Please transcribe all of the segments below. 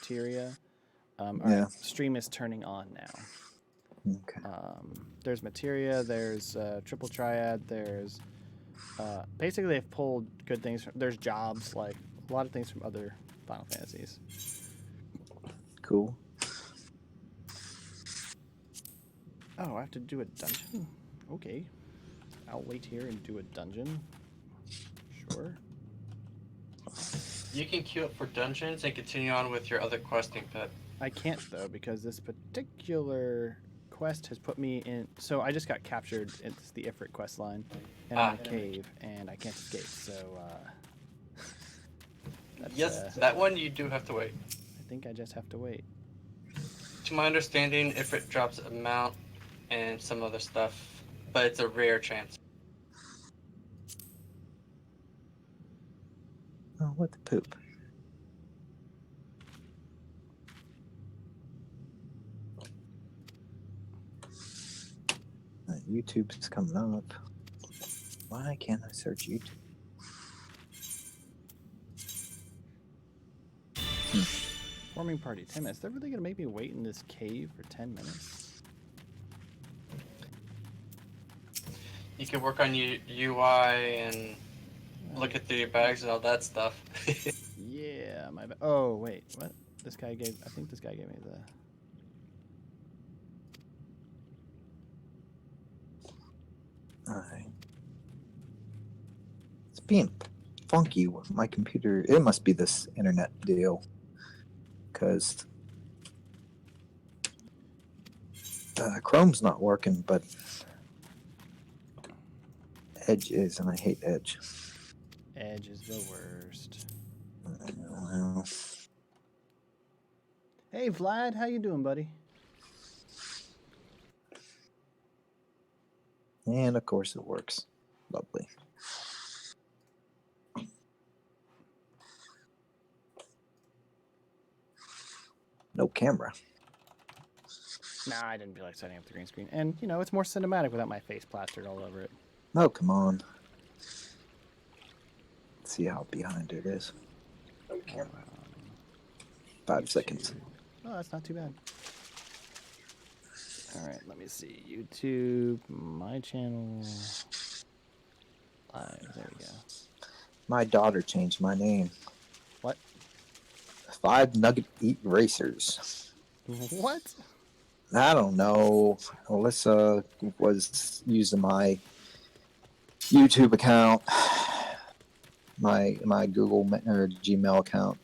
materia. All Yeah. right, stream is turning on now. Okay. There's materia. There's triple triad. There's basically they've pulled good things. There's jobs, like a lot of things from other Final Fantasies. Cool. Oh, I have to do a dungeon? Okay. I'll wait here and do a dungeon. Sure. You can queue up for dungeons and continue on with your other questing pet. I can't, though, because this particular quest has put me in... So I just got captured. It's the Ifrit quest line. And I'm in a cave, and I can't escape, so... Yes, that one you do have to wait. I think I just have to wait. To my understanding, if it drops a mount and some other stuff, but it's a rare chance. Oh, what the poop? YouTube's coming up. Why can't I search YouTube? Forming party, 10 minutes. They're really going to make me wait in this cave for 10 minutes? You can work on your UI and look at through your bags and all that stuff. Yeah, my bad. Oh, wait, what? This guy gave... I think this guy gave me the... Alright. It's being funky with my computer. It must be this internet deal. Because Chrome's not working, but Edge is, and I hate Edge. Edge is the worst. Well, Hey, Vlad, how you doing, buddy? and of course it works. Lovely. No camera. Nah, I didn't feel like setting up the green screen. And, you know, it's more cinematic without my face plastered all over it. Oh, come on. Let's see how behind it is. No camera. 5 seconds. Oh, that's not too bad. All right, let me see. YouTube, my channel. Live, there we go. My daughter changed my name. What? 5 Nugget Eat Racers. What? I don't know. Alyssa was using my YouTube account, my Google or Gmail account,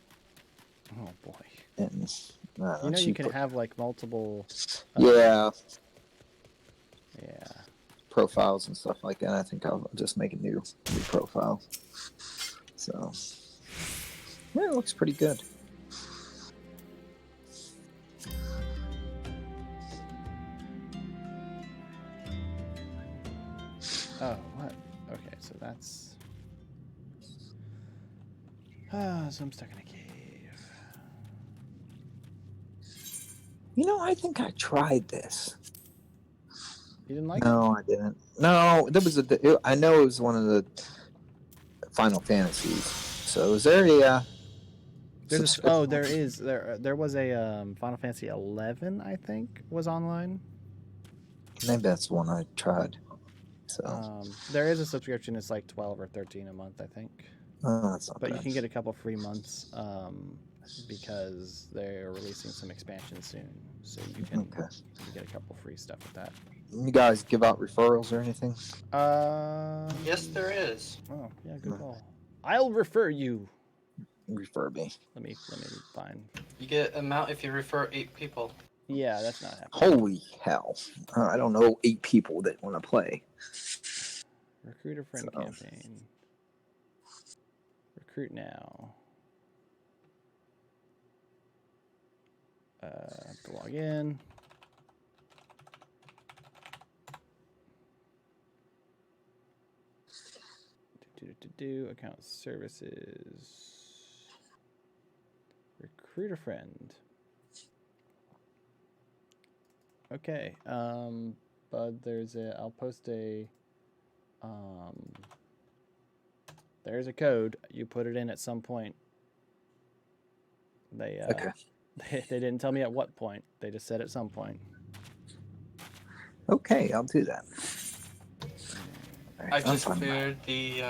Oh, boy. and You know you can have, like, multiple... yeah, Yeah. profiles and stuff like that. I think I'll just make a new profile. So, yeah, it looks pretty good. Oh, what? Okay, so that's... so I'm stuck in a cave. You know, I think I tried this. You didn't like it? No, I didn't. No, there was I know it was one of the Final Fantasies. So is there a There's there was a Final Fantasy 11, I think, was online. Maybe that's the one I tried. So there is a subscription. It's like 12 or 13 a month, I think. that's not But bad. you can get a couple free months because they're releasing some expansions soon. So you can get a couple free stuff with that. You guys give out referrals or anything? Yes, there is. Oh, yeah, good call. I'll refer you. Refer me. Let me find. You get amount if you refer 8 people. Yeah, that's not happening. Holy hell! I don't know 8 people that want to play. Recruit a friend campaign. Recruit now. Have to log in. Account services. Recruit a friend. Okay. But there's I'll post a there's a code. You put it in at some point. They Okay. They didn't tell me at what point. They just said at some point. Okay, I'll do that. I Alright, just fine. cleared the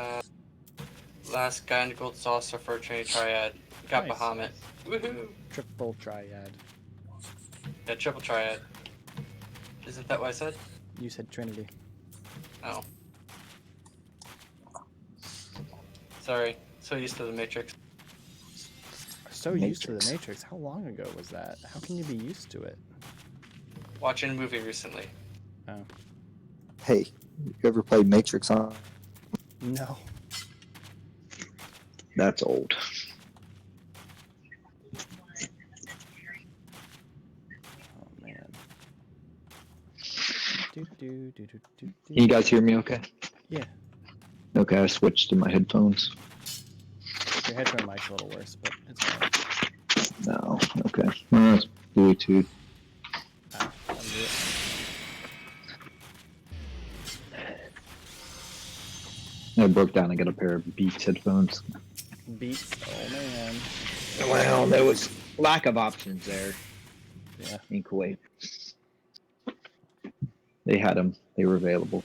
last guy in the gold saucer for Trinity Triad. Got Nice. Bahamut. Woohoo! Triple triad. Yeah, triple Triad. Isn't that what I said? You said Trinity. Oh. Sorry. So used to the Matrix. So used to the Matrix. How long ago was that? How can you be used to it? Watching a movie recently. Oh. Hey, you ever played Matrix on? No. That's old. Oh man. Do, do, do, do, do, do. Can you guys hear me okay? Yeah. Okay, I switched to my headphones. Your headphone mic's a little worse, but it's fine. No, okay. Well, that's Bluetooth. Ah, that'll do it. I broke down and got a pair of Beats headphones. Beats. Oh man. Well, there was lack of options there Yeah. in Kuwait. They had them. They were available.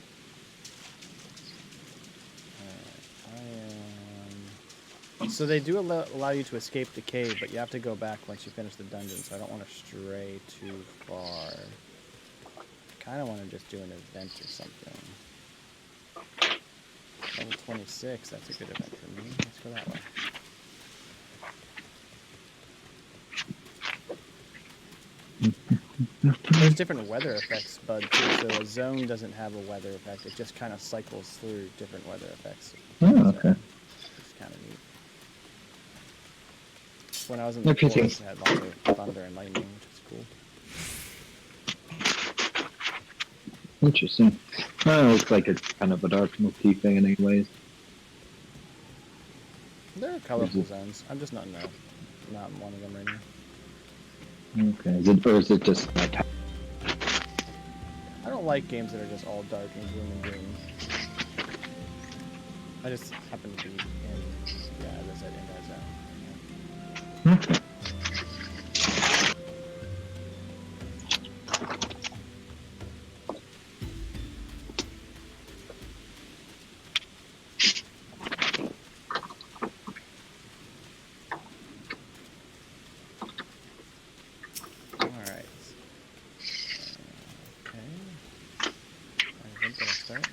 So they do allow you to escape the cave, but you have to go back once you finish the dungeon, so I don't want to stray too far. I kind of want to just do an event or something. Level 26, that's a good event for me. Let's go that way. There's different weather effects, bud, too, so a zone doesn't have a weather effect. It just kind of cycles through different weather effects. Oh, okay. It's kind of neat. When I was in the forest, it had lots of thunder and lightning, which is cool. Interesting. Well, it looks like it's kind of a dark motif thing anyways. There are colorful zones. I'm just not in one of them right now. Okay. Or is it just like... I don't like games that are just all dark and gloom and doom. I just happen to be in, yeah, as I said, in that zone. Okay. Alright. Okay. I think that'll start.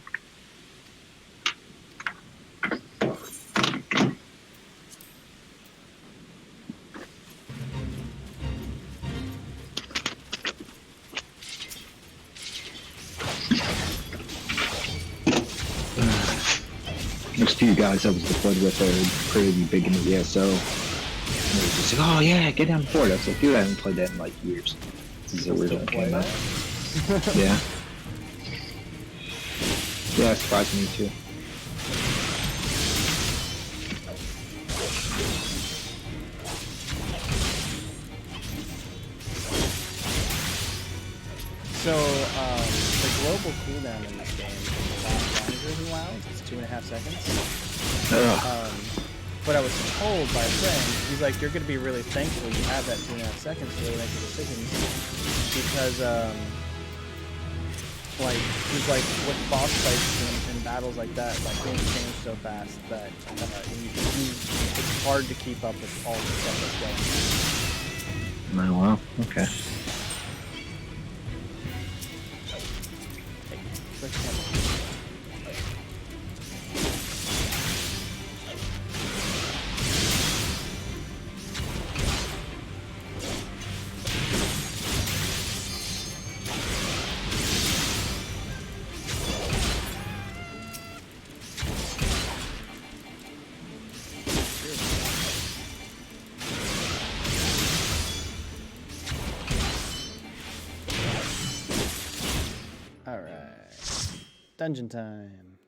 There's two guys I was deployed with that are pretty big in the ESO. And they were just like, oh yeah, get down board. I was like, dude, I haven't played that in like years. Since it originally came out. Yeah. Yeah, it surprised me too. So, the global cooldown in this game is a lot longer than WoW's. It's 2.5 seconds. But I was told by a friend, he's like, you're going to be really thankful you have that 2.5 seconds to really make your decisions. Because, like, he's like, with boss fights and battles like that, like, things change so fast that it's hard to keep up with all the stuff that's going on. Oh, wow. Okay. Alright. Dungeon time.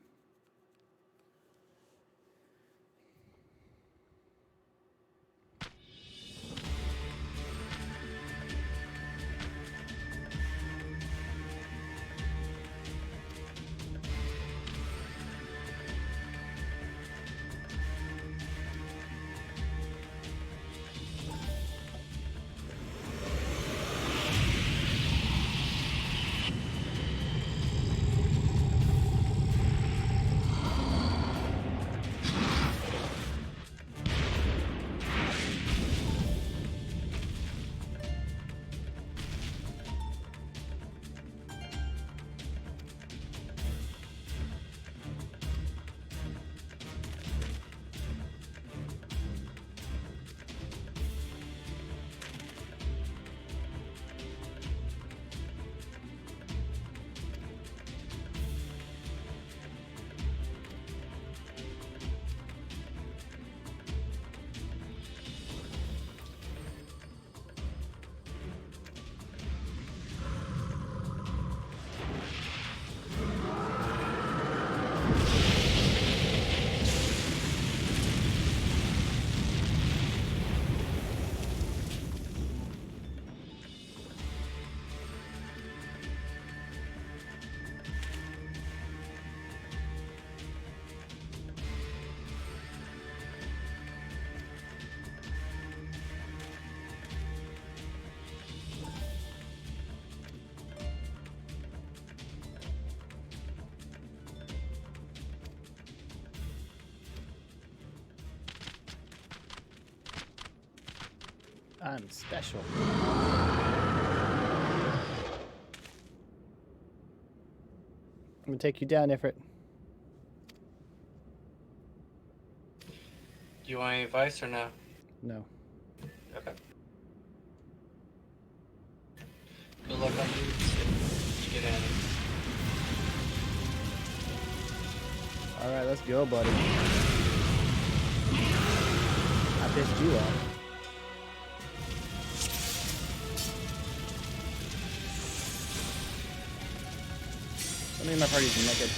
I'm special. I'm gonna take you down, Ifrit. Do you want any advice or no? No. Okay. Good luck on these if you get any. Alright, let's go, buddy. I pissed you off. Somebody in my party's naked.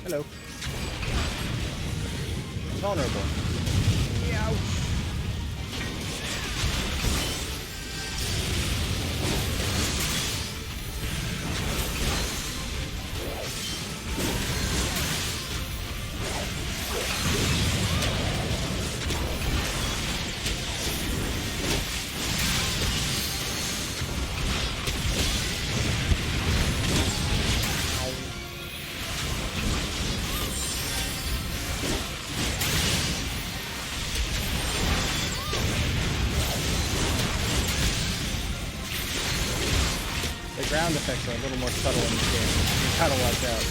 Hello. Vulnerable. Ouch. The ground effects are a little more subtle in this game. You gotta watch out.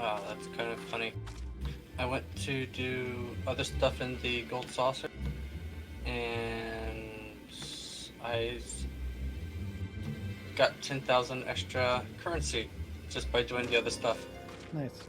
Wow, that's kind of funny. I went to do other stuff in the gold saucer, and I got 10,000 extra currency just by doing the other stuff. Nice.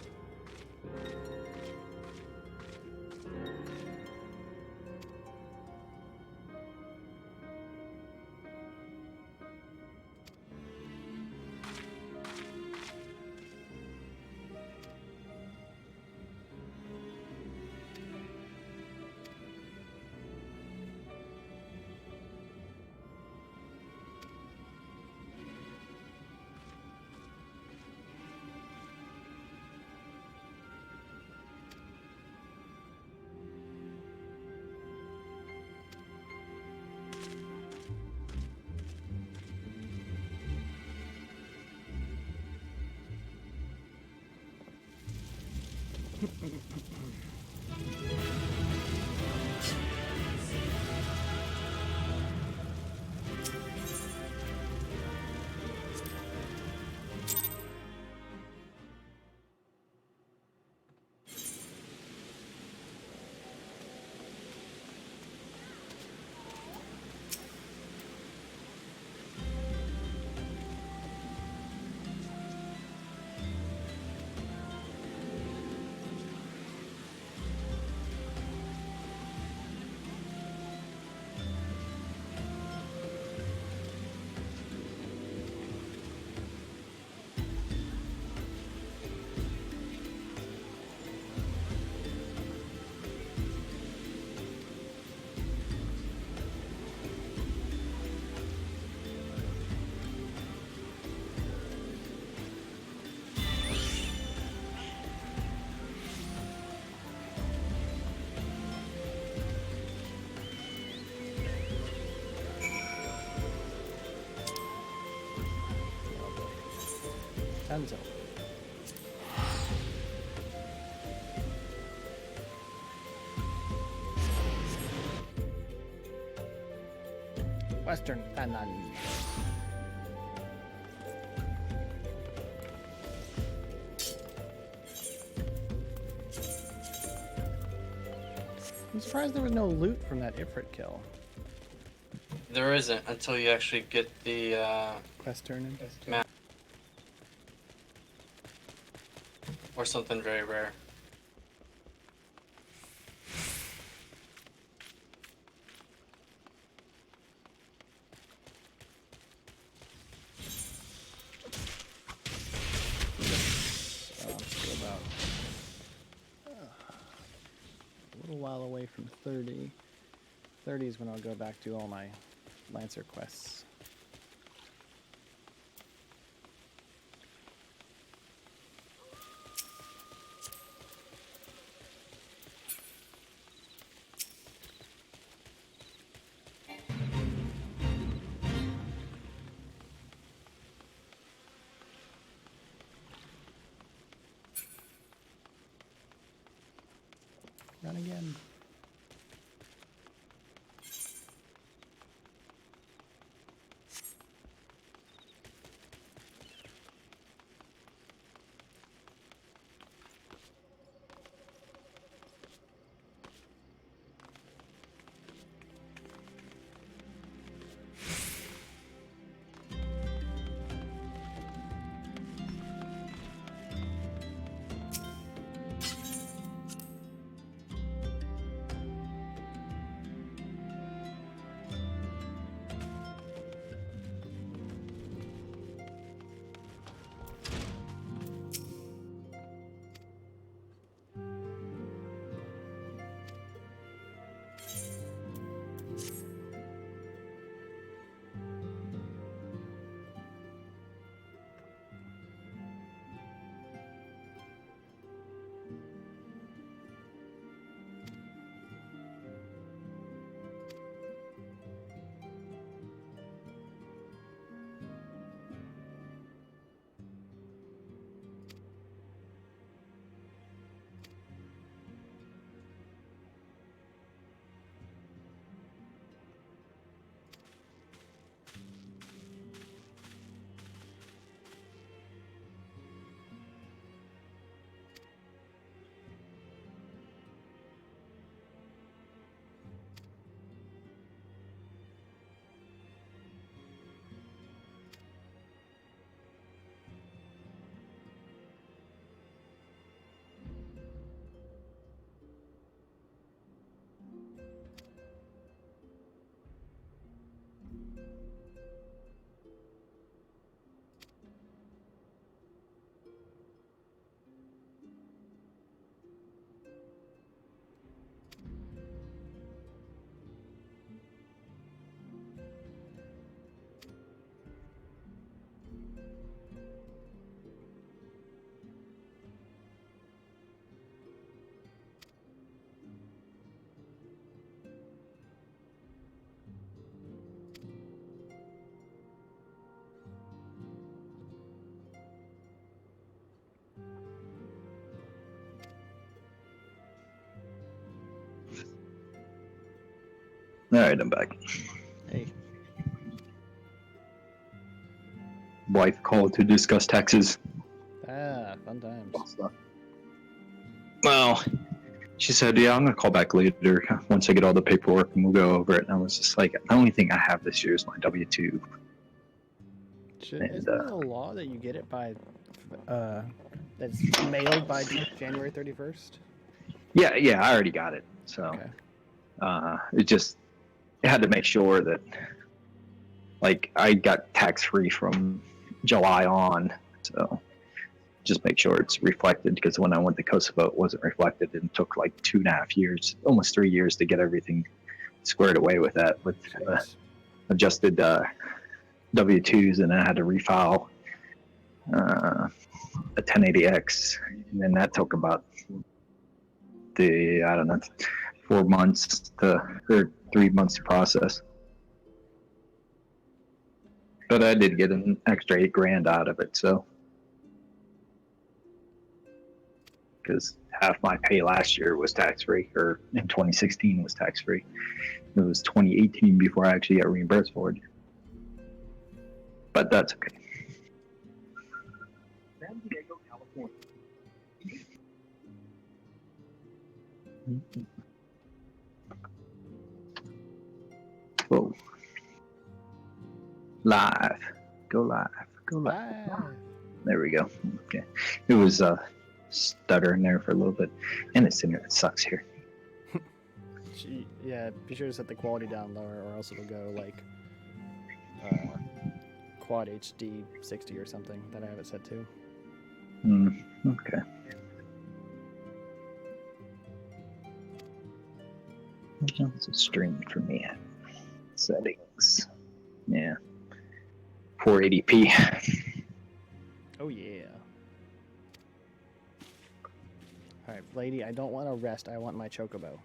Enzo. Western Fanon. I'm surprised there was no loot from that Ifrit kill. There isn't until you actually get the Quest turn-in. map. Or something very rare. I'm still about a little while away from 30. 30 is when I'll go back to all my Lancer quests. Run again. Alright, I'm back. Hey. Wife called to discuss taxes. Ah, fun times. Well, she said, yeah, I'm going to call back later once I get all the paperwork and we'll go over it. And I was just like, the only thing I have this year is my W-2. Isn't it a law that you get it by, that's mailed by January 31st? Yeah, I already got it. So, Okay. it had to make sure that, like, I got tax-free from July on. So, just make sure it's reflected, because when I went to Kosovo, it wasn't reflected, and it took like 2.5 years, almost 3 years to get everything squared away with that, with adjusted W-2s, and I had to refile a 1080X, and then that took about 4 months or 3 months to process. But I did get an extra $8,000 out of it, so. Because half my pay last year was tax-free, or in 2016 was tax-free. It was 2018 before I actually got reimbursed for it. But that's okay. San Diego, California. Whoa. Live. Go live. Go live. There we go. Okay. It was stuttering there for a little bit. And it's internet sucks here. Yeah, be sure to set the quality down lower, or else it'll go like quad HD 60 or something that I have it set to. Okay. It's a stream for me. Settings. Yeah. 480p. Oh yeah. Alright, lady, I don't want to rest. I want my chocobo.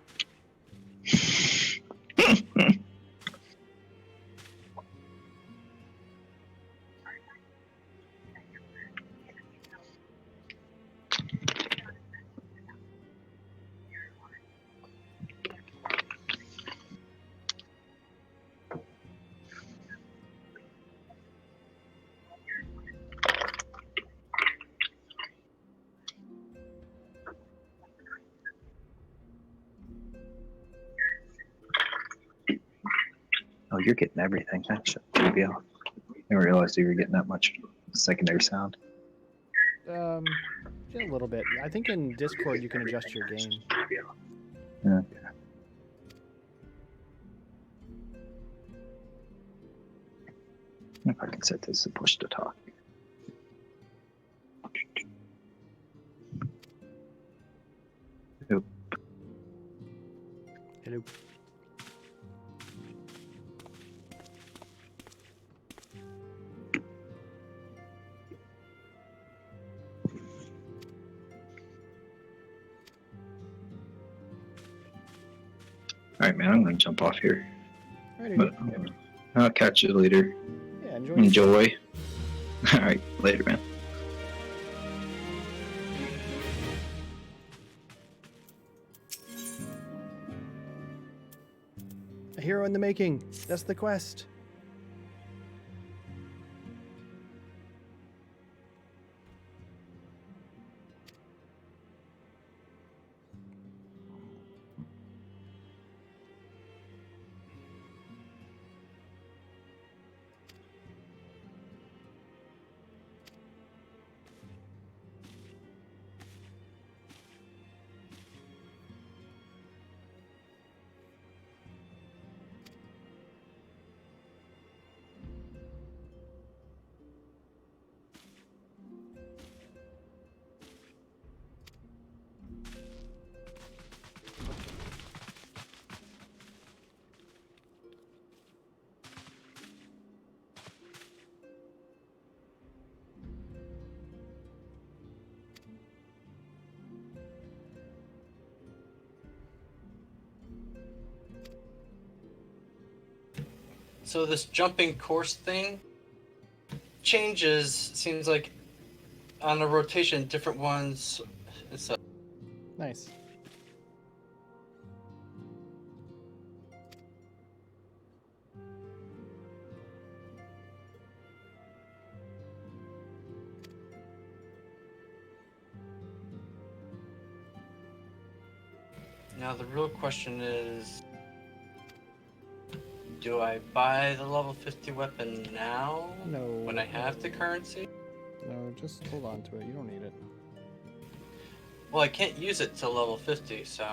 Oh, you're getting everything. That should be off. I didn't realize you were getting that much secondary sound. Yeah, a little bit. I think in Discord you can adjust your gain. Yeah. If I can set this to push to talk. Nope. Hello. All right, man. I'm gonna jump off here. Alrighty. But I'll catch you later. Yeah, Enjoy. All right, later, man. A hero in the making. That's the quest. So this jumping course thing changes, seems like, on a rotation, different ones. It's Nice. Now the real question is, do I buy the level 50 weapon now? No. When I have the currency? No, just hold on to it. You don't need it. Well, I can't use it till level 50, so...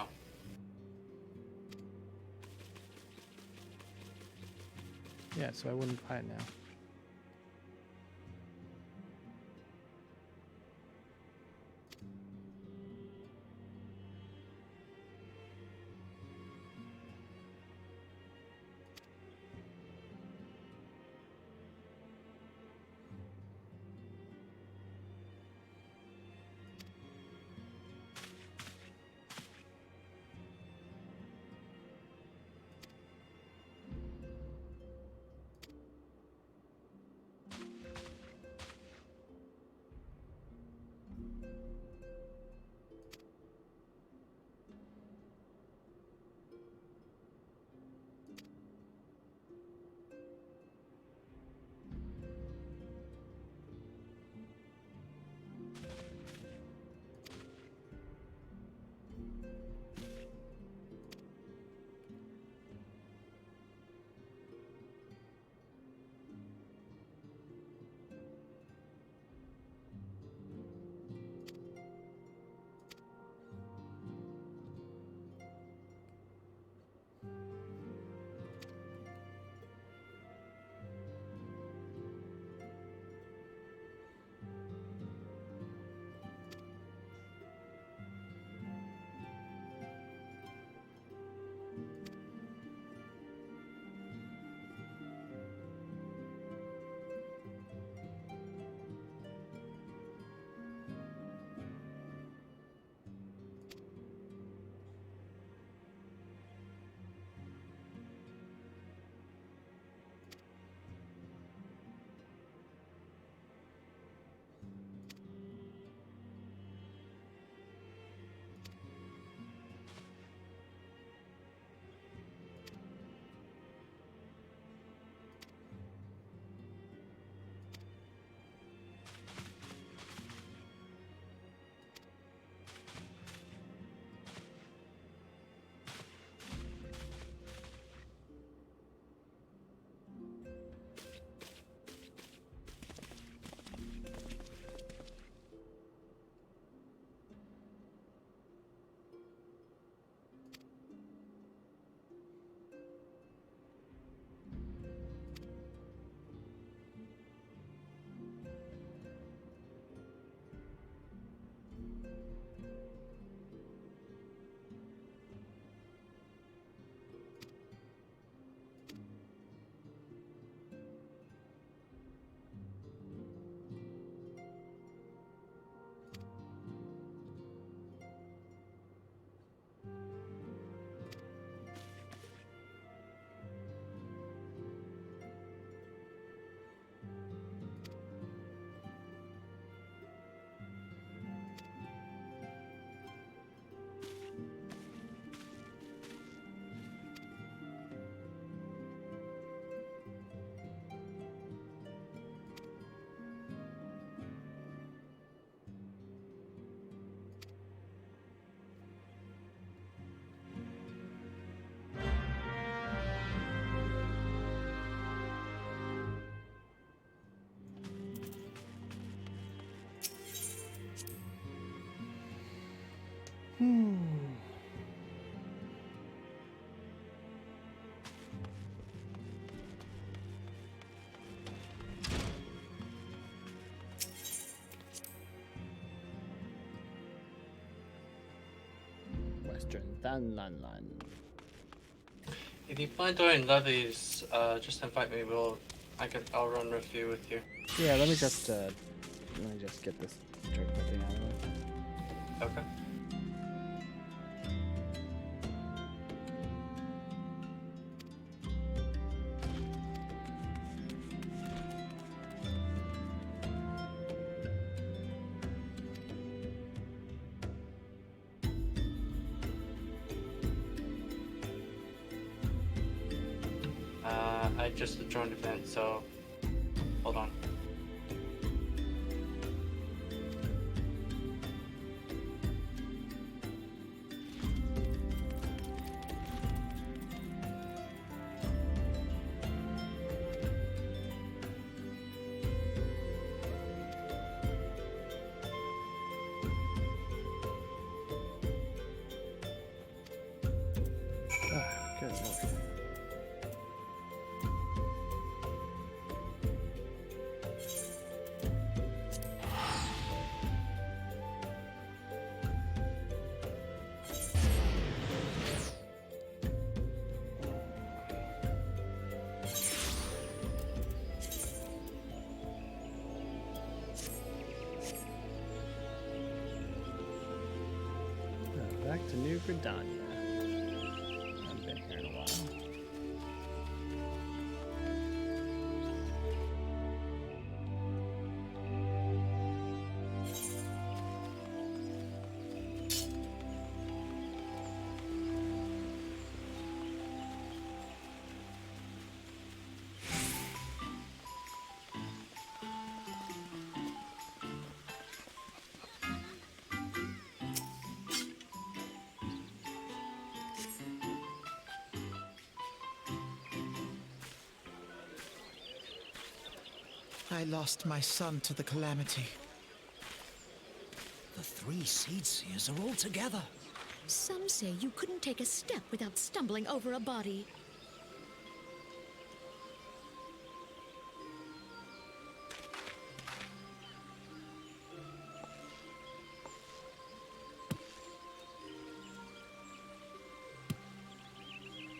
Yeah, so I wouldn't buy it now. Western Danlanlan. If you find doing levies, just invite me. I'll run review with you. Yeah, let me just get this joke thing out of the way. Okay. I just joined event, so hold on. Gridania. I haven't been here in a while. I lost my son to the calamity. The three seed seers are all together. Some say you couldn't take a step without stumbling over a body.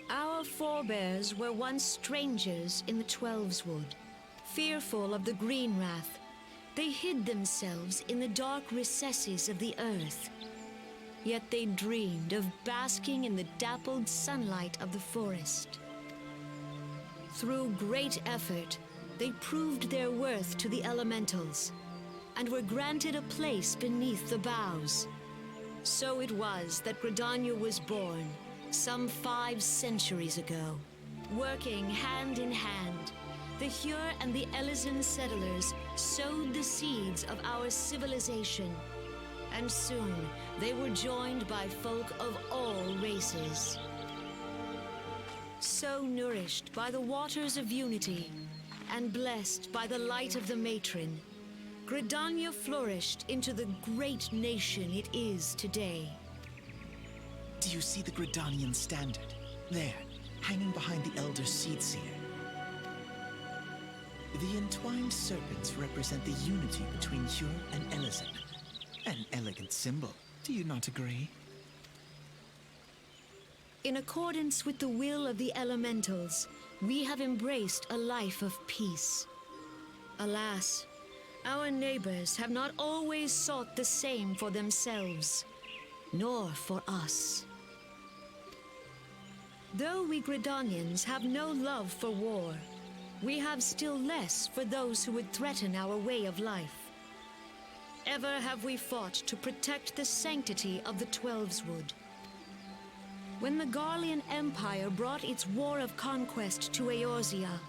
Our forebears were once strangers in the Twelveswood, fearful of the Green Wrath. They hid themselves in the dark recesses of the earth. Yet they dreamed of basking in the dappled sunlight of the forest. Through great effort, they proved their worth to the elementals, and were granted a place beneath the boughs. So it was that Gridania was born, some 5 centuries ago. Working hand in hand, the Hyur and the Elysian settlers sowed the seeds of our civilization, and soon they were joined by folk of all races. So nourished by the waters of unity, and blessed by the light of the matron, Gridania flourished into the great nation it is today. Do you see the Gridanian standard? There, hanging behind the Elder Seedseer. The entwined serpents represent the unity between Hyur and Elysian. An elegant symbol, do you not agree? In accordance with the will of the elementals, we have embraced a life of peace. Alas, our neighbors have not always sought the same for themselves, nor for us. Though we Gridanians have no love for war, we have still less for those who would threaten our way of life. Ever have we fought to protect the sanctity of the Twelveswood. When the Garlean Empire brought its war of conquest to Eorzea,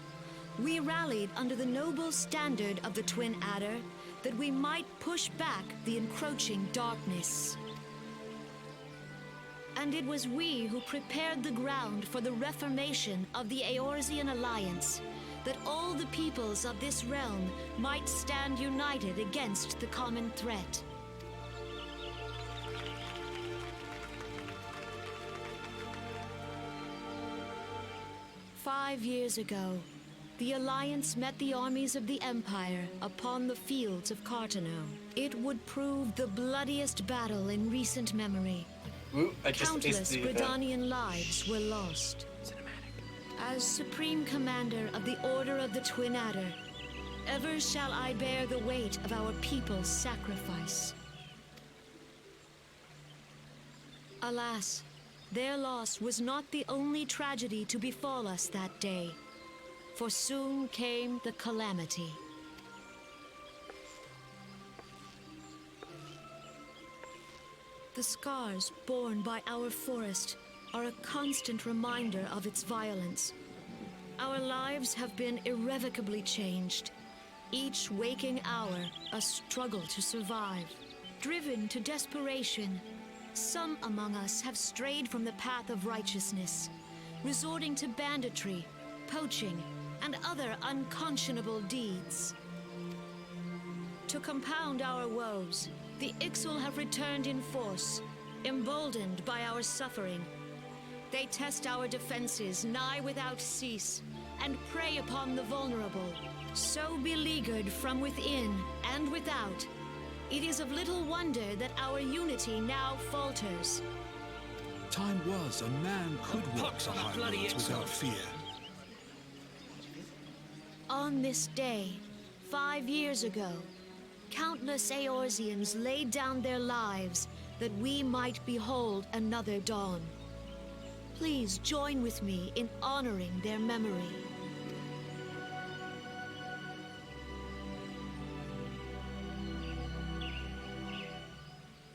we rallied under the noble standard of the Twin Adder that we might push back the encroaching darkness. And it was we who prepared the ground for the reformation of the Eorzean Alliance, that all the peoples of this realm might stand united against the common threat. "5 years ago, the Alliance met the armies of the Empire upon the fields of Cartano. It would prove the bloodiest battle in recent memory. Ooh, I just Countless aced the event. Gridanian lives were lost. As Supreme Commander of the Order of the Twin Adder, ever shall I bear the weight of our people's sacrifice. Alas, their loss was not the only tragedy to befall us that day, for soon came the calamity. The scars borne by our forest are a constant reminder of its violence. Our lives have been irrevocably changed. Each waking hour, a struggle to survive. Driven to desperation, some among us have strayed from the path of righteousness, resorting to banditry, poaching, and other unconscionable deeds. To compound our woes, the Ixal have returned in force, emboldened by our suffering. They test our defenses nigh without cease, and prey upon the vulnerable. So beleaguered from within and without, it is of little wonder that our unity now falters. Time was a man could walk pox the on the bloody highroads Ixal. without fear. On this day, 5 years ago, countless Eorzeans laid down their lives that we might behold another dawn. Please join with me in honoring their memory.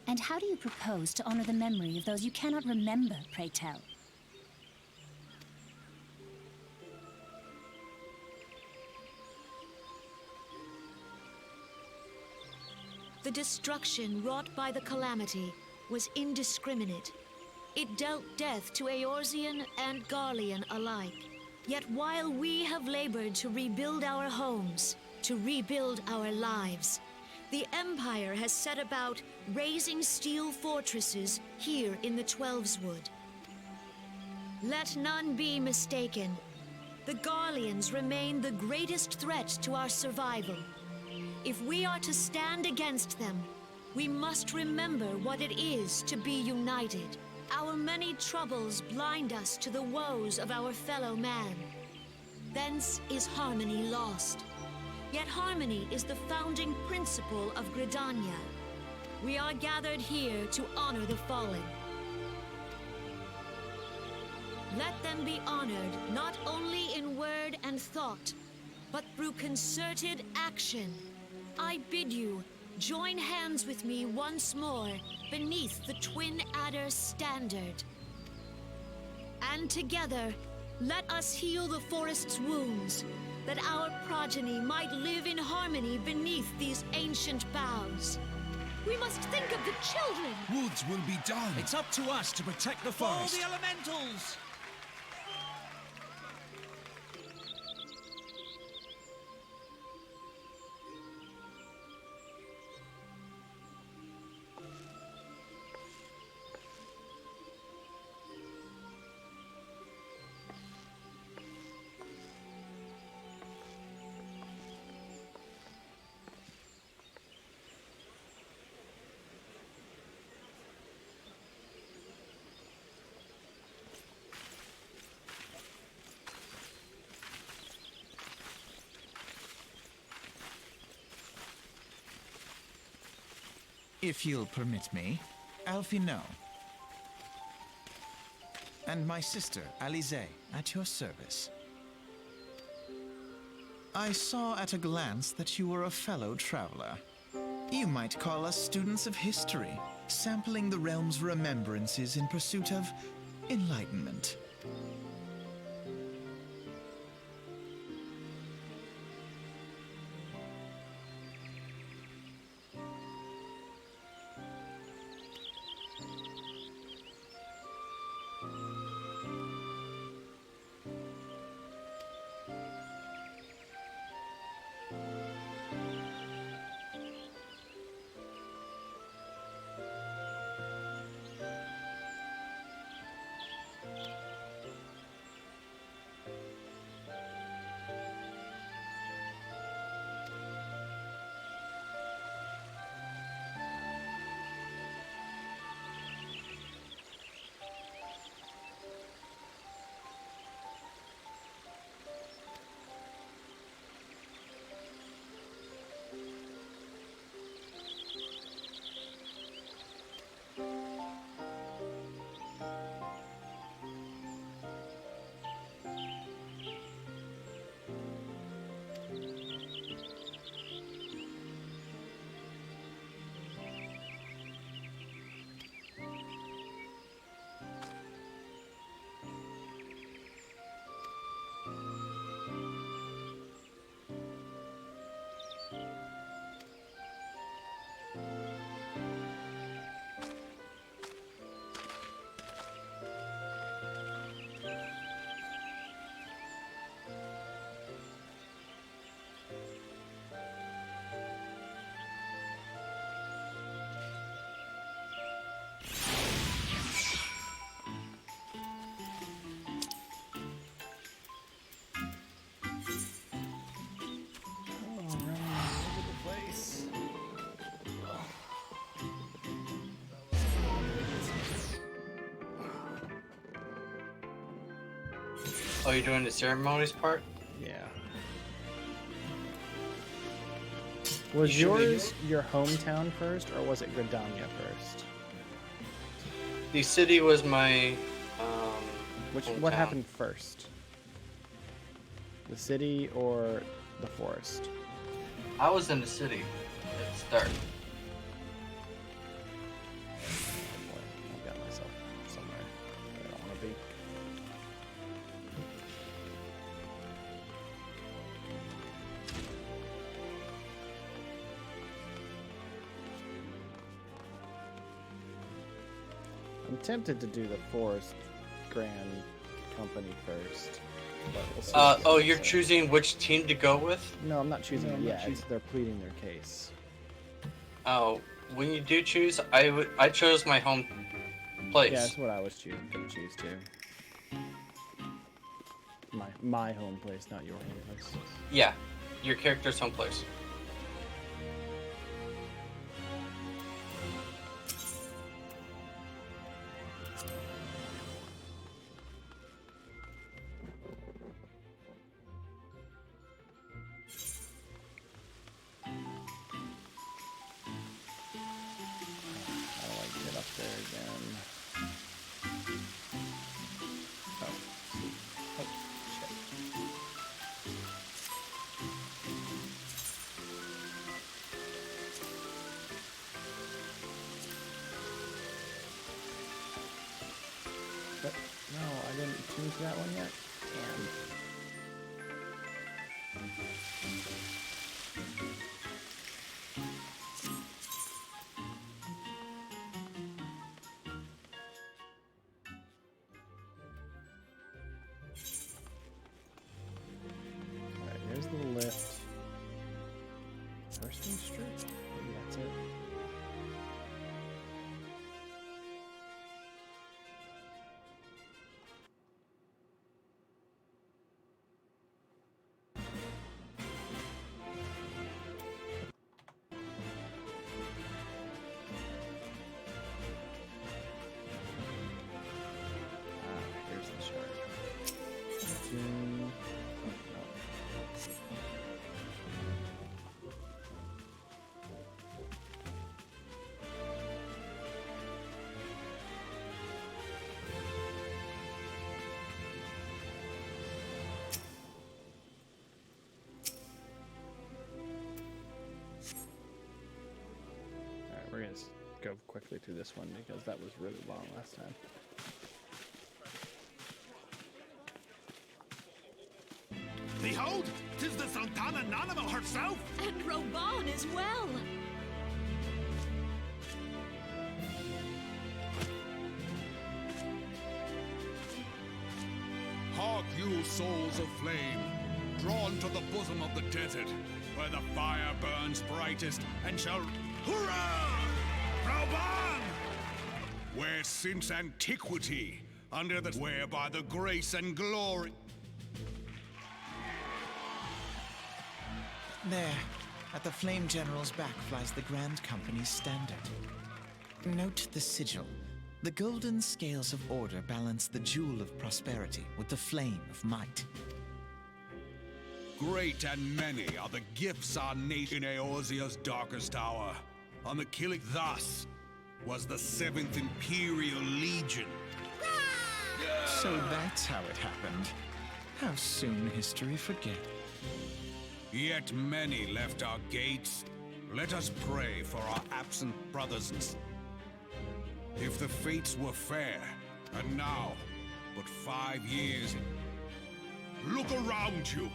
And how do you propose to honor the memory of those you cannot remember, pray tell? The destruction wrought by the calamity was indiscriminate. It dealt death to Eorzean and Garlean alike. Yet while we have labored to rebuild our homes, to rebuild our lives, the Empire has set about raising steel fortresses here in the Twelveswood. Let none be mistaken. The Garleans remain the greatest threat to our survival. If we are to stand against them, we must remember what it is to be united. Our many troubles blind us to the woes of our fellow man. Thence is harmony lost. Yet harmony is the founding principle of Gridania. We are gathered here to honor the fallen. Let them be honored not only in word and thought, but through concerted action. I bid you, join hands with me once more beneath the Twin Adder's standard. And together, let us heal the forest's wounds, that our progeny might live in harmony beneath these ancient boughs. We must think of the children! Woods will be done. It's up to us to protect the forest. For the elementals! If you'll permit me, Alphino. And my sister, Alize, at your service. I saw at a glance that you were a fellow traveler. You might call us students of history, sampling the realm's remembrances in pursuit of enlightenment. Oh, you're doing the ceremonies part? Yeah. Was You should yours your hometown first, or was it Gridania first? The city was my What hometown. happened first? The city or the forest? I was in the city at the start. Oh boy, I've got myself somewhere that I don't want to be. I'm tempted to do the Forest Grand Company first, but we'll see. Oh, you're choosing which team to go with? No, I'm not choosing it yet. They're pleading their case. Oh, when you do choose, I chose my home place. Yeah, that's what I was gonna choose too. My home place, not your home place. Yeah, your character's home place. How do I get up there again? Oh, see. Oh, shit. But, no, I didn't choose that one yet. Damn. Alright, here's the lift. Thurston Street? Maybe that's it. Here's the chart. June. Oh, no. Alright, we're gonna go quickly through this one because that was really long last time. Behold, 'tis the Sultana Nanima herself! And Roban as well. Hark you, souls of flame, drawn to the bosom of the desert, where the fire burns brightest and shall... Hurrah! Roban! Where since antiquity, under the... whereby the grace and glory... There, at the Flame General's back flies the Grand Company's standard. Note the sigil. The golden scales of order balance the jewel of prosperity with the flame of might. Great and many are the gifts our nation in Eorzea's darkest hour. On the killing thus was the 7th Imperial Legion. So that's how it happened. How soon history forget. Yet many left our gates. Let us pray for our absent brothers. If the fates were fair, and now, but 5 years... Look around you!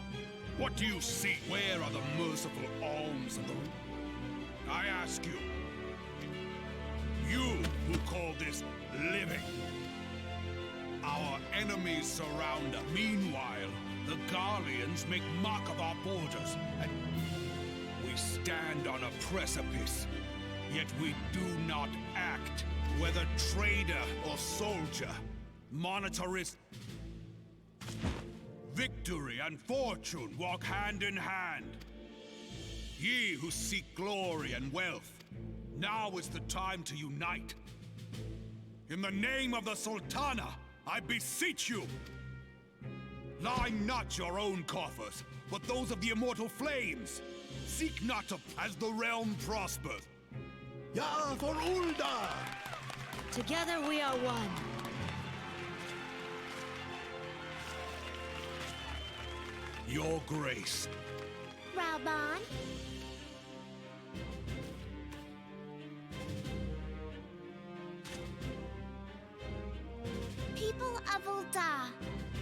What do you see? Where are the merciful alms of the... I ask you, you who call this living, our enemies surround us. Meanwhile, the Garleans make mock of our borders, and we stand on a precipice, yet we do not act. Whether trader or soldier, monetarist, victory and fortune walk hand in hand. Ye who seek glory and wealth, now is the time to unite. In the name of the Sultana, I beseech you, line not your own coffers, but those of the immortal flames. Seek not to, as the realm prospers. Ja, for Ulda! Together we are one. Your Grace. Raubon. People of Ul'dah,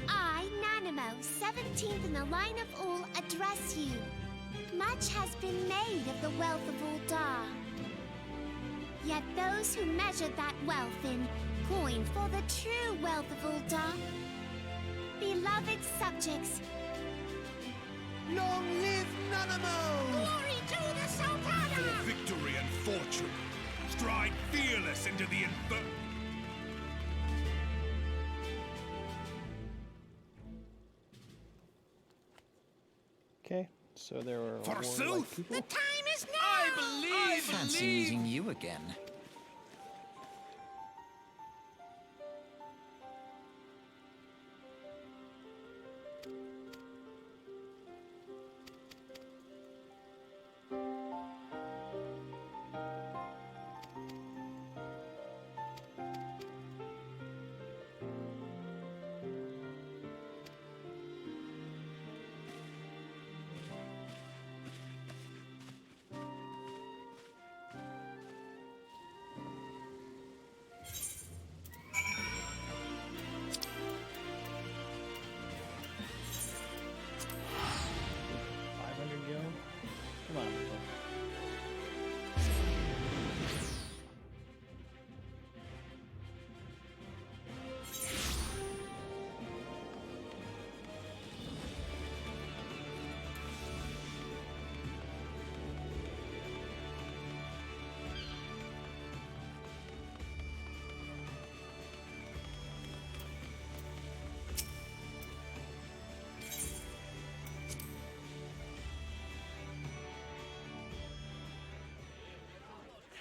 I, Nanimo, 17th in the line of Ul, address you. Much has been made of the wealth of Ul'dah. Yet those who measured that wealth in coin for the true wealth of Ul'dah, beloved subjects, Long live Nanamo! glory to the Sultana! For victory and fortune. Stride fearless into the infer... Okay, so there were more Forsooth! like people. Time is now! Fancy meeting you again. Come on, people.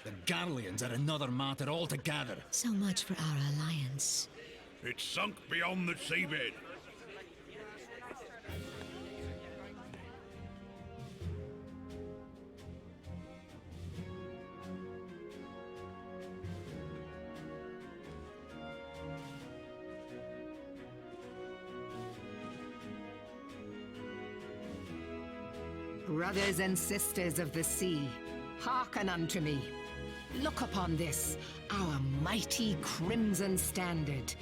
The Garleans are another matter altogether. So much for our alliance. It's sunk beyond the seabed. Brothers and sisters of the sea, hearken unto me. Look upon this, our mighty crimson standard,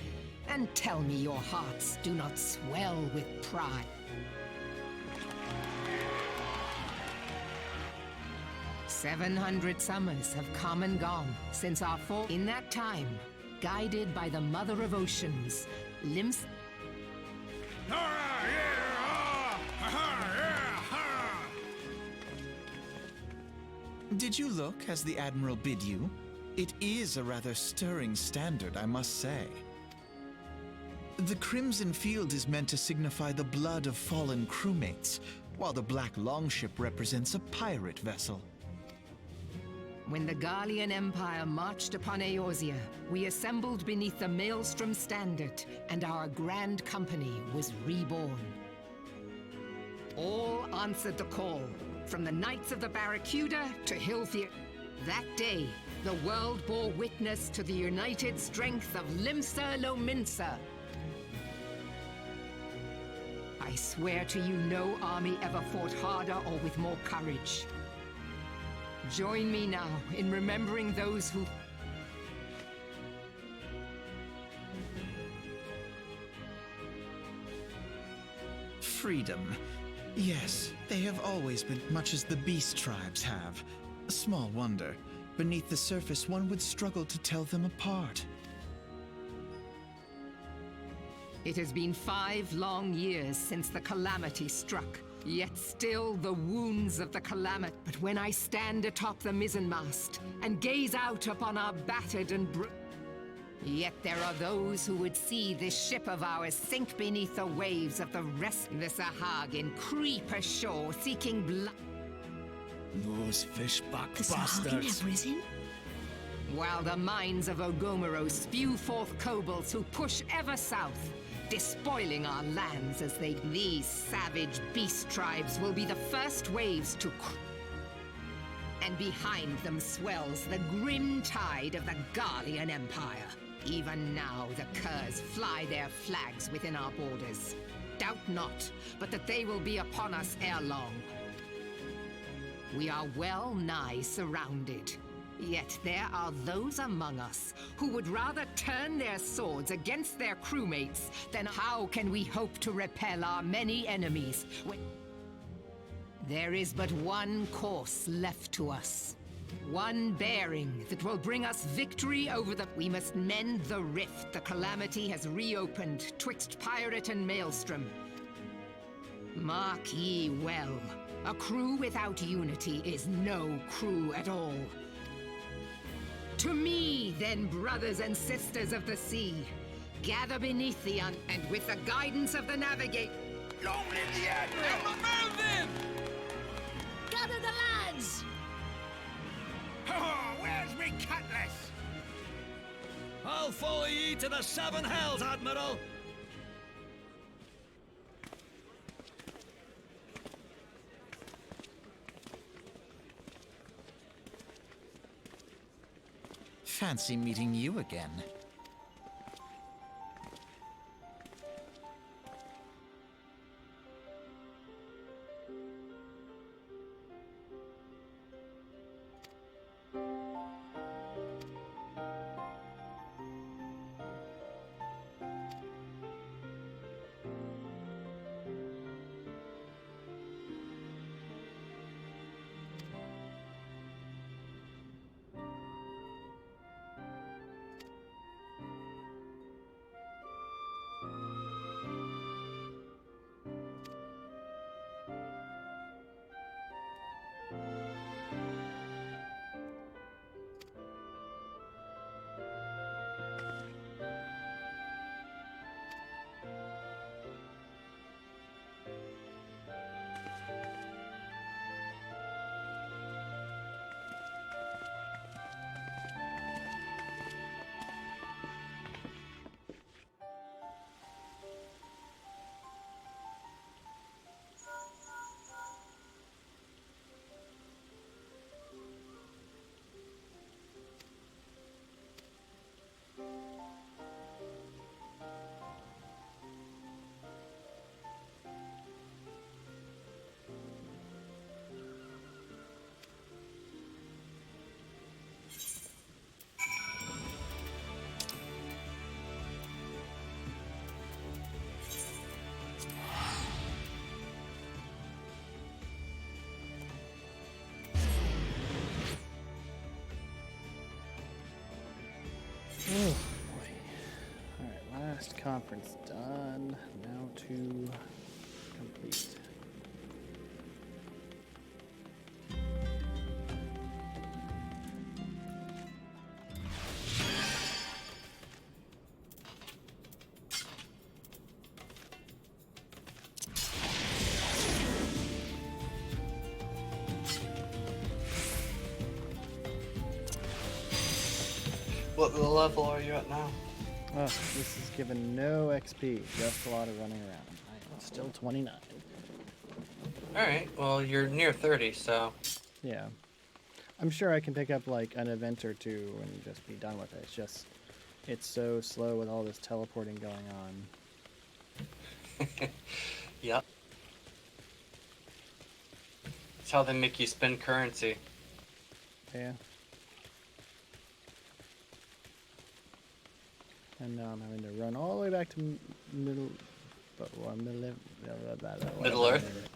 and tell me your hearts do not swell with pride. "700 summers have come and gone since our fall. In that time, guided by the Mother of Oceans, Lims... Did you look as the Admiral bid you? It is a rather stirring standard, I must say. The crimson field is meant to signify the blood of fallen crewmates, while the black longship represents a pirate vessel. When the Garlean Empire marched upon Eorzea, we assembled beneath the Maelstrom standard, and our grand company was reborn. All answered the call, from the Knights of the Barracuda to Hilthir. That day, the world bore witness to the united strength of Limsa Lominsa. I swear to you, no army ever fought harder or with more courage. Join me now in remembering those who... Freedom. Yes, they have always been much as the beast tribes have. Small wonder. Beneath the surface, one would struggle to tell them apart. It has been 5 long years since the calamity struck, yet still the wounds of the calamity. But when I stand atop the mizzenmast and gaze out upon our battered and yet there are those who would see this ship of ours sink beneath the waves of the restless Sahagin creep ashore seeking blood. Those fishback The Sahagin bastards. have risen? While the mines of Ogomero spew forth kobolds who push ever south, despoiling our lands as they... These savage beast tribes will be the first waves to... And behind them swells the grim tide of the Garlean Empire. Even now the Curs fly their flags within our borders. Doubt not, but that they will be upon us ere long. We are well nigh surrounded. Yet there are those among us who would rather turn their swords against their crewmates than how can we hope to repel our many enemies when there is but one course left to us. One bearing that will bring us victory over the... We must mend the rift the Calamity has reopened twixt Pirate and Maelstrom. Mark ye well, a crew without unity is no crew at all. To me, then, brothers and sisters of the sea, gather beneath the and with the guidance of the Navigate... Long live the Admiral! Move then! Gather the lads! Oh, where's me cutlass? I'll follow ye to the seven hells, Admiral! Fancy meeting you again. Oh boy. Alright, last conference done. Now to complete. What level are you at now? Oh, this is given no XP, just a lot of running around. I am still 29. Alright, well, you're near 30, so... Yeah. I'm sure I can pick up, like, an event or two and just be done with it. It's just... It's so slow with all this teleporting going on. Yep. It's how they make you spend currency. Yeah. And now I'm having to run all the way back to Middle Earth?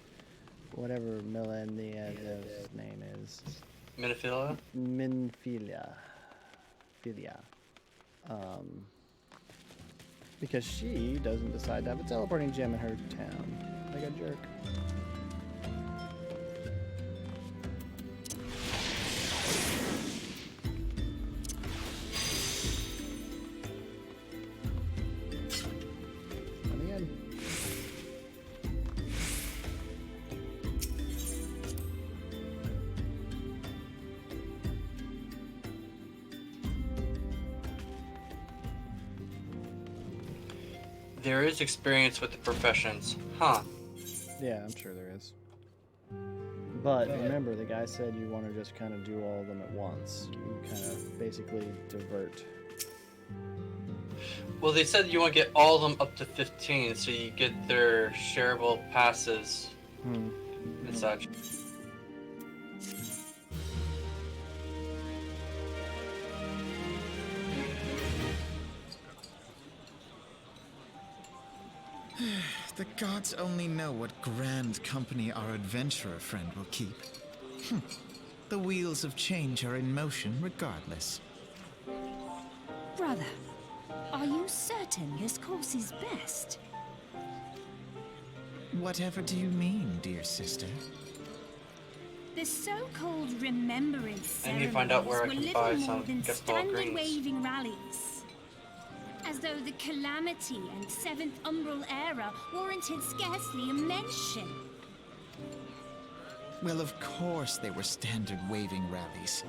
Whatever Millennia's name is. Minophilia? Minphilia. Because she doesn't decide to have a teleporting gem in her town. Like a jerk. There is experience with the professions, huh? Yeah, I'm sure there is. But remember, the guy said you want to just kind of do all of them at once. You kind of basically divert. Well, they said you want to get all of them up to 15, so you get their shareable passes and such. The gods only know what grand company our adventurer friend will keep. The wheels of change are in motion regardless. Brother, are you certain this course is best? Whatever do you mean, dear sister? The so-called remembrance And you find out where I ceremonies can were buy little more some than Gestalt standard greens. waving rallies. As though the Calamity and Seventh Umbral Era warranted scarcely a mention. Well, of course they were standard waving rallies.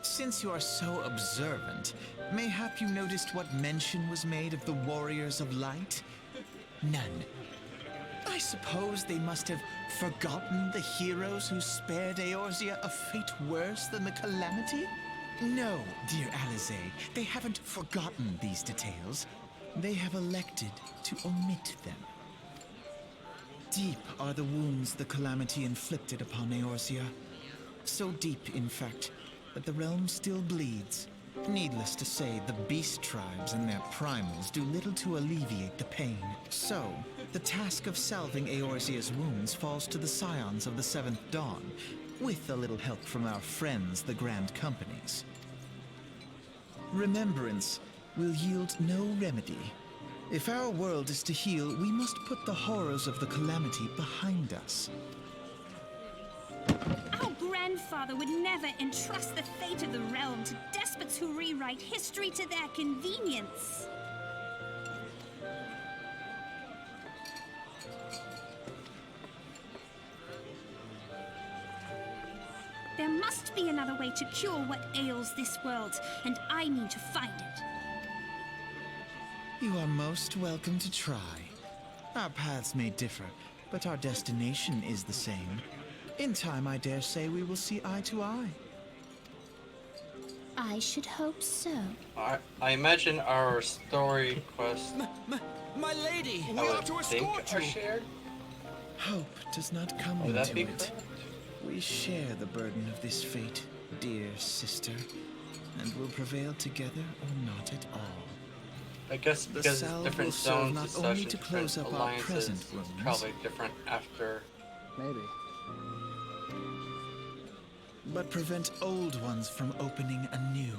Since you are so observant, mayhap you noticed what mention was made of the Warriors of Light? None. I suppose they must have forgotten the heroes who spared Eorzea a fate worse than the Calamity? No, dear Alize, they haven't forgotten these details. They have elected to omit them. Deep are the wounds the Calamity inflicted upon Eorzea. So deep, in fact, that the realm still bleeds. Needless to say, the beast tribes and their primals do little to alleviate the pain. So, the task of salving Eorzea's wounds falls to the scions of the Seventh Dawn, with a little help from our friends, the Grand Companies. Remembrance will yield no remedy. If our world is to heal, we must put the horrors of the Calamity behind us. Our grandfather would never entrust the fate of the realm to despots who rewrite history to their convenience. There must be another way to cure what ails this world, and I mean to find it. You are most welcome to try. Our paths may differ, but our destination is the same. In time, I dare say we will see eye to eye. I should hope so. I imagine our story quest, My lady! I would think, are shared. Hope does not come Would that into be it. correct? We share the burden of this fate, dear sister, and will prevail together or not at all. I guess The because it's salve different will serve zones not and such, only and to different close up our alliances, present it's wounds, probably different after. Maybe. but prevent old ones from opening anew.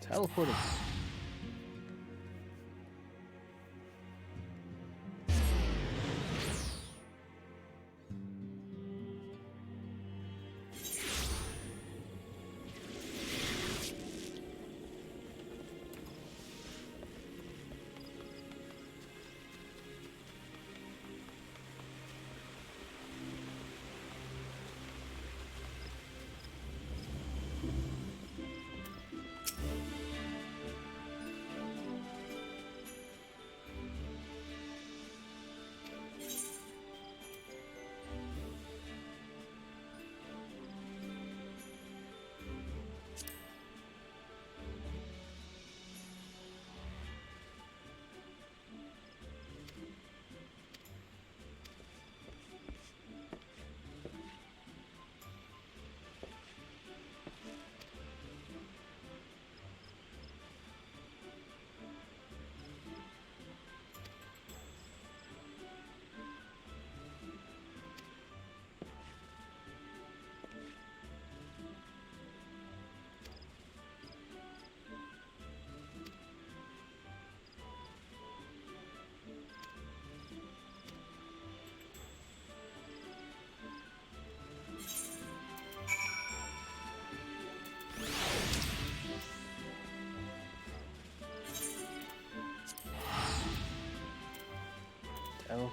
Teleported.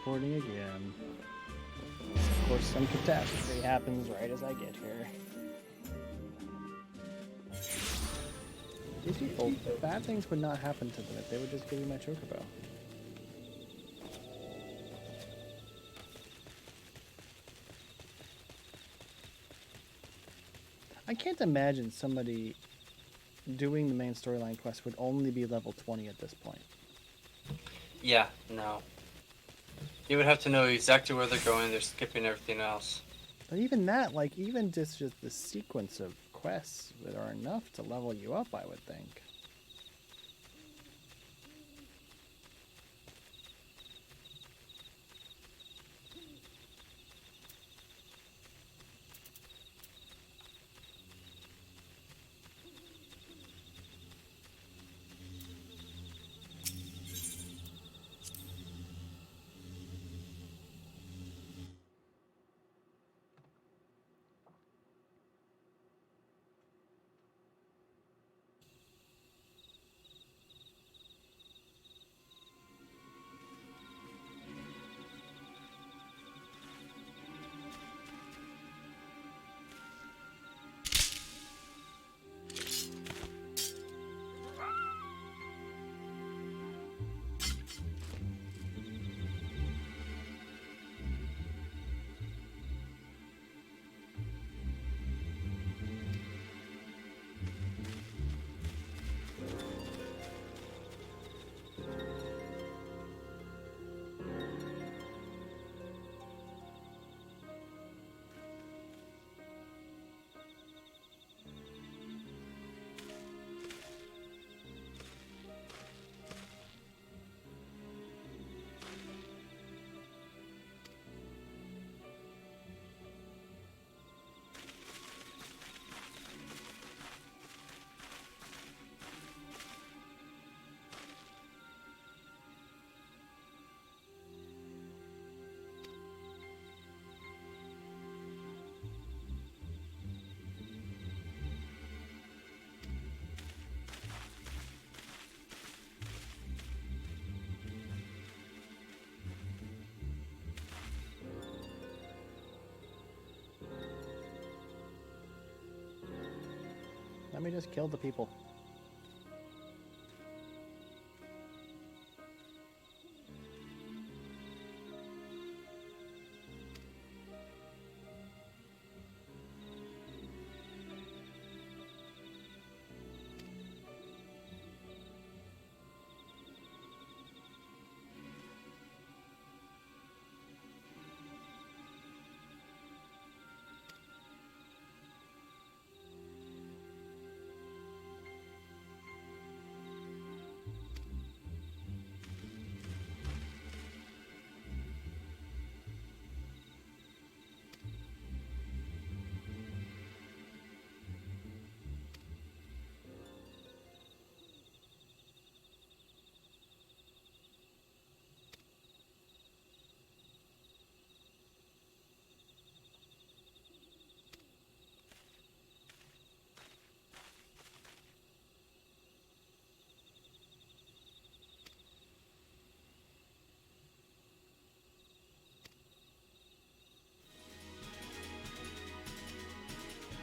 Teleporting again. Of course, some catastrophe happens right as I get here. These people, bad things would not happen to them if they would just give me my chocobo. I can't imagine somebody doing the main storyline quest would only be level 20 at this point. Yeah, no. You would have to know exactly where they're going. They're skipping everything else. But even that, like, even just the sequence of quests that are enough to level you up, I would think. Let me just kill the people.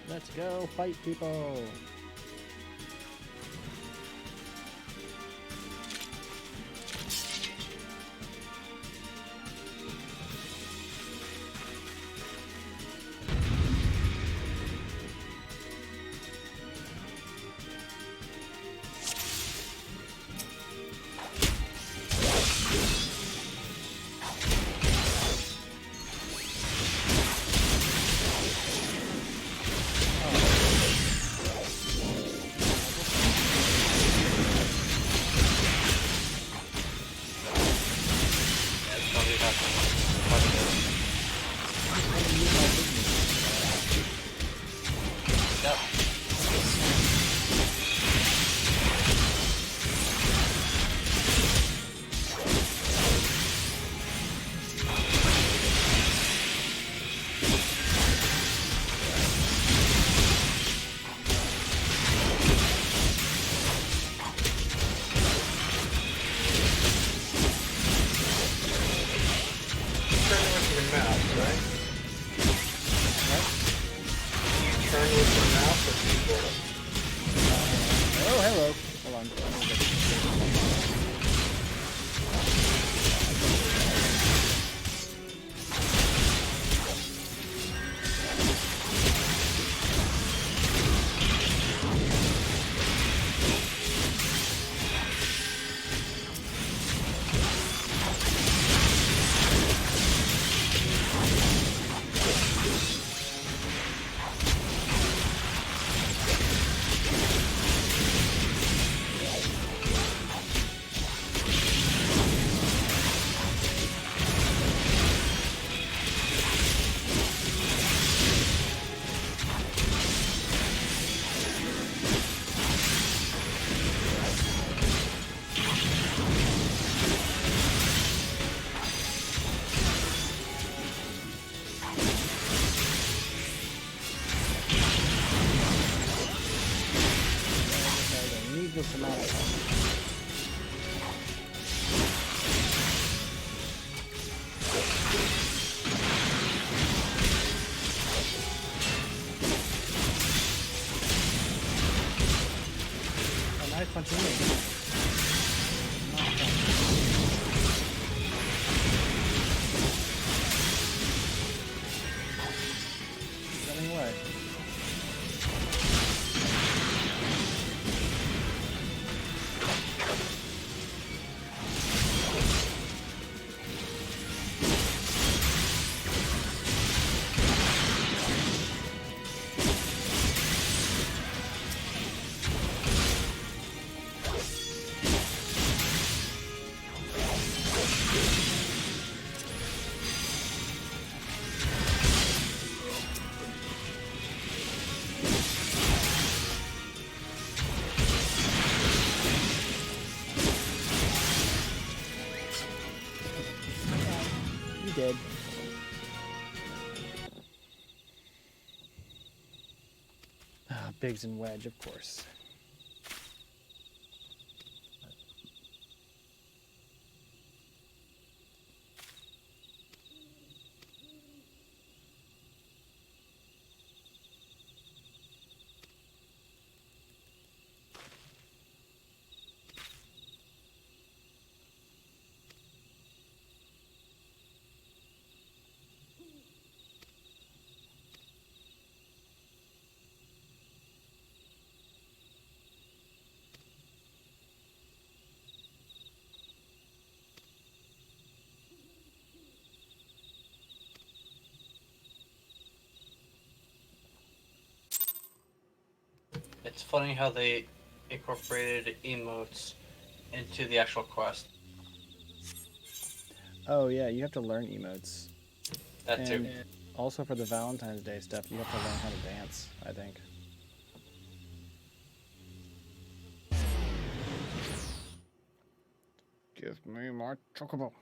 Let's go fight people. turn with your mouse or keyboard? Oh, hello. Hold on. Needless amount of time. Oh, nice punching in. Running away. You did. Ah, Biggs and Wedge, of course. It's funny how they incorporated emotes into the actual quest. Oh yeah, you have to learn emotes. That too. And also for the Valentine's Day stuff, you have to learn how to dance, I think. Give me more chocobo.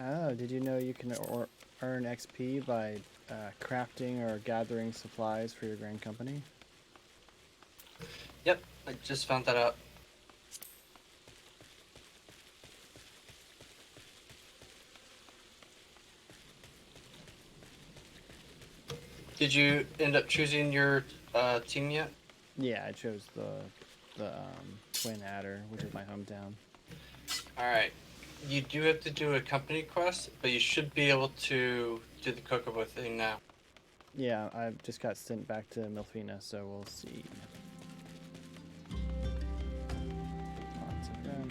Oh, did you know you can earn XP by crafting or gathering supplies for your grand company? Yep, I just found that out. Did you end up choosing your team yet? Yeah, I chose the Twin Adder, which is my hometown. Alright. You do have to do a company quest, but you should be able to do the Kokobo thing now. Yeah, I just got sent back to Milfina, so we'll see. Lots of them.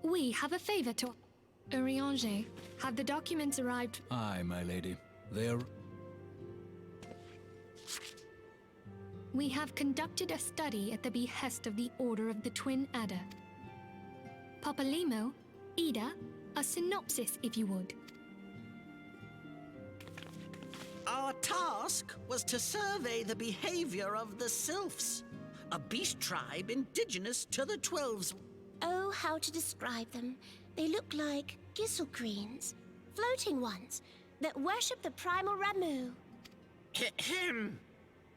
We have a favor to... Urianger, have the documents arrived? Aye, my lady. They're... We have conducted a study at the behest of the Order of the Twin Adder. Papalimo, Ida, a synopsis if you would. Our task was to survey the behavior of the Sylphs, a beast tribe indigenous to the Twelves. Oh, how to describe them. They look like gisselcreens, floating ones, that worship the primal Ramu. Ahem.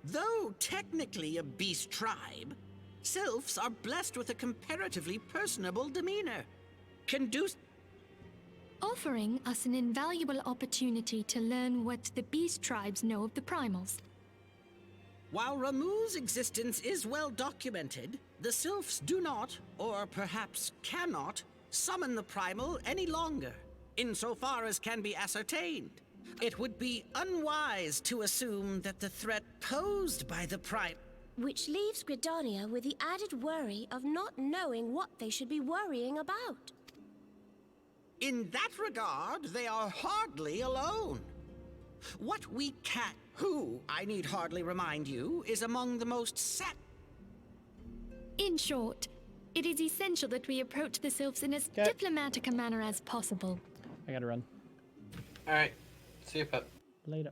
Though technically a beast tribe, Sylphs are blessed with a comparatively personable demeanor. Offering us an invaluable opportunity to learn what the beast tribes know of the primals. While Ramu's existence is well documented, the Sylphs do not, or perhaps cannot, summon the primal any longer, insofar as can be ascertained. It would be unwise to assume that the threat posed by the which leaves Gridania with the added worry of not knowing what they should be worrying about. In that regard, they are hardly alone. What we can... Who, I need hardly remind you, is among the most set... In short, it is essential that we approach the Sylphs in as diplomatic a manner as possible. I gotta run. Alright. See you, Pep. Later.